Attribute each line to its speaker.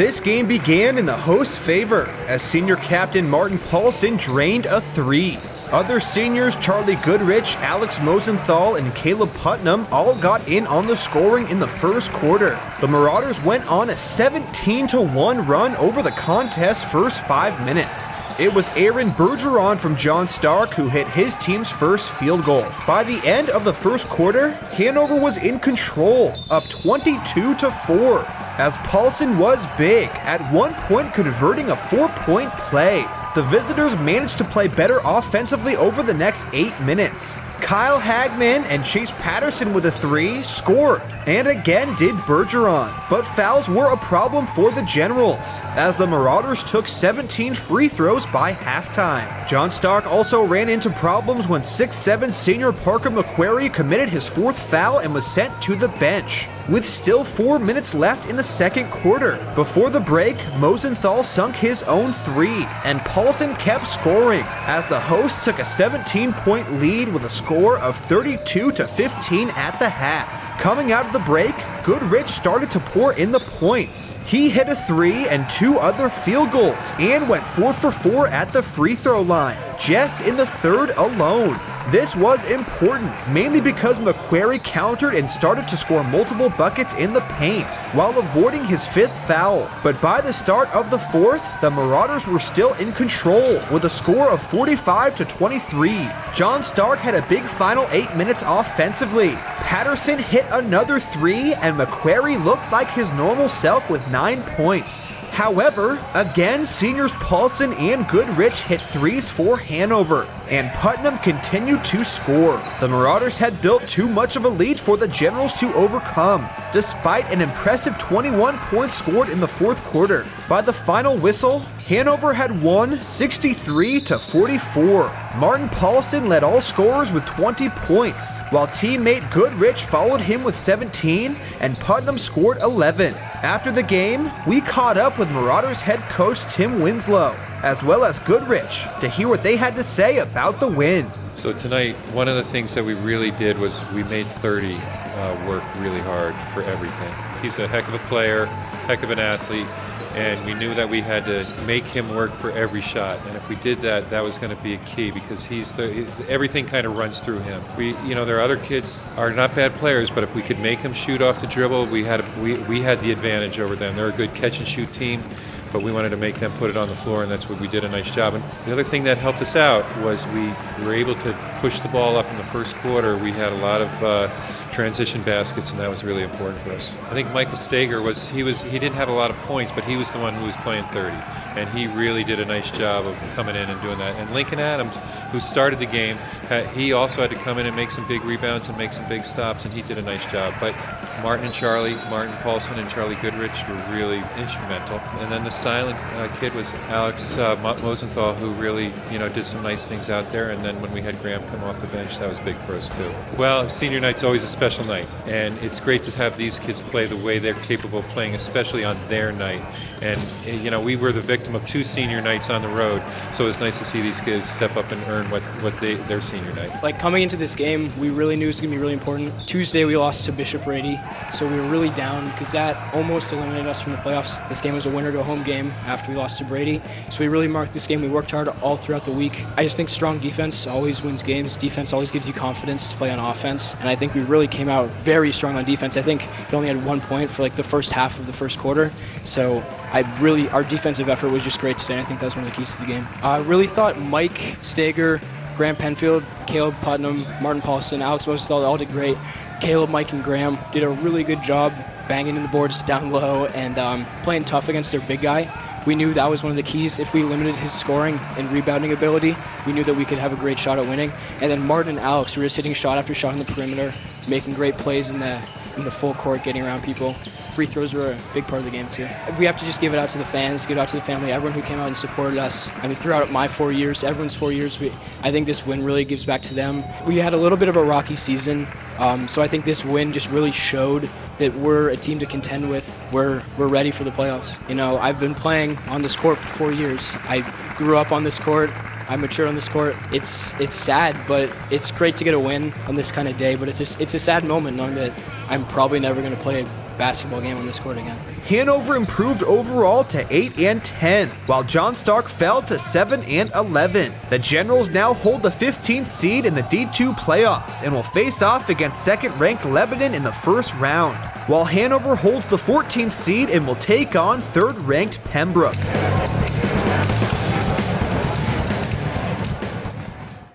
Speaker 1: This game began in the host's favor as senior captain Martin Paulson drained a three. Other seniors Charlie Goodrich, Alex Mosenthal, and Caleb Putnam all got in on the scoring in the first quarter. The Marauders went on a 17-1 run over the contest's first 5 minutes. It was Aaron Bergeron from John Stark who hit his team's first field goal. By the end of the first quarter, Hanover was in control, up 22-4, as Paulson was big, at one point converting a 4-point play. The visitors managed to play better offensively over the next 8 minutes. Kyle Hagman and Chase Patterson with a three scored, and again did Bergeron. But fouls were a problem for the Generals, as the Marauders took 17 free throws by halftime. John Stark also ran into problems when 6'7" senior Parker McQuarrie committed his fourth foul and was sent to the bench, with still 4 minutes left in the second quarter. Before the break, Mosenthal sunk his own three, and Paulson kept scoring, as the hosts took a 17-point lead with a score of 32-15 at the half. Coming out of the break, Goodrich started to pour in the points. He hit a three and 2 other field goals, and went 4 for 4 at the free throw line, just in the third alone. This was important, mainly because McQuarrie countered and started to score multiple buckets in the paint, while avoiding his 5th foul. But by the start of the fourth, the Marauders were still in control, with a score of 45-23. John Stark had a big final 8 minutes offensively. Patterson hit another three, and McQuarrie looked like his normal self with 9 points. However, again, seniors Paulson and Goodrich hit threes for Hanover, and Putnam continued to score. The Marauders had built too much of a lead for the Generals to overcome, despite an impressive 21 points scored in the fourth quarter. By the final whistle, Hanover had won 63-44. Martin Paulson led all scorers with 20 points, while teammate Goodrich followed him with 17, and Putnam scored 11. After the game, we caught up with Marauders head coach Tim Winslow, as well as Goodrich, to hear what they had to say about the win.
Speaker 2: So tonight, one of the things that we really did was we made 30 work really hard for everything. He's a heck of a player, heck of an athlete, and we knew that we had to make him work for every shot. And if we did that, that was going to be a key, because everything kind of runs through him. There are other kids are not bad players, but if we could make them shoot off the dribble, we had the advantage over them. They're a good catch and shoot team, but we wanted to make them put it on the floor, and that's what we did a nice job. And the other thing that helped us out was we were able to push the ball up in the first quarter. We had a lot of transition baskets, and that was really important for us. I think Michael Stager he didn't have a lot of points, but he was the one who was playing 30, and he really did a nice job of coming in and doing that. And Lincoln Adams, who started the game, he also had to come in and make some big rebounds and make some big stops, and he did a nice job. But Martin Paulson and Charlie Goodrich were really instrumental. And then the silent kid was Alex Mosenthal, who really did some nice things out there. And then when we had Graham come off the bench, that was big for us too. Well, senior night's always a special night, and it's great to have these kids play the way they're capable of playing, especially on their night. And we were the victim of 2 senior nights on the road, so it's nice to see these kids step up and earn their senior night.
Speaker 3: Like, coming into this game, we really knew it was going to be really important. Tuesday we lost to Bishop Brady, so we were really down because that almost eliminated us from the playoffs. This game was a winner-go-home game after we lost to Brady, so we really marked this game. We worked hard all throughout the week. I just think strong defense always wins games. Defense always gives you confidence to play on offense, and I think we really came out very strong on defense. I think we only had 1 point for the first half of the first quarter, so our defensive effort was just great today. I think that was one of the keys to the game. I really thought Mike Stager, Graham Penfield, Caleb Putnam, Martin Paulson, Alex Mosenthal all did great. Caleb, Mike, and Graham did a really good job banging in the boards down low and playing tough against their big guy. We knew that was one of the keys. If we limited his scoring and rebounding ability, we knew that we could have a great shot at winning. And then Martin and Alex were just hitting shot after shot on the perimeter, making great plays in the full court, getting around people. Free throws were a big part of the game too. We have to just give it out to the fans, give it out to the family, everyone who came out and supported us. Throughout my 4 years, everyone's 4 years, I think this win really gives back to them. We had a little bit of a rocky season, so I think this win just really showed that we're a team to contend with. We're ready for the playoffs. I've been playing on this court for 4 years. I grew up on this court, I matured on this court. It's sad, but it's great to get a win on this kind of day. But it's a sad moment knowing that I'm probably never going to play a basketball game on this court again.
Speaker 1: Hanover improved overall to 8-10, while John Stark fell to 7-11. The Generals now hold the 15th seed in the D2 playoffs and will face off against second-ranked Lebanon in the first round, while Hanover holds the 14th seed and will take on third-ranked Pembroke.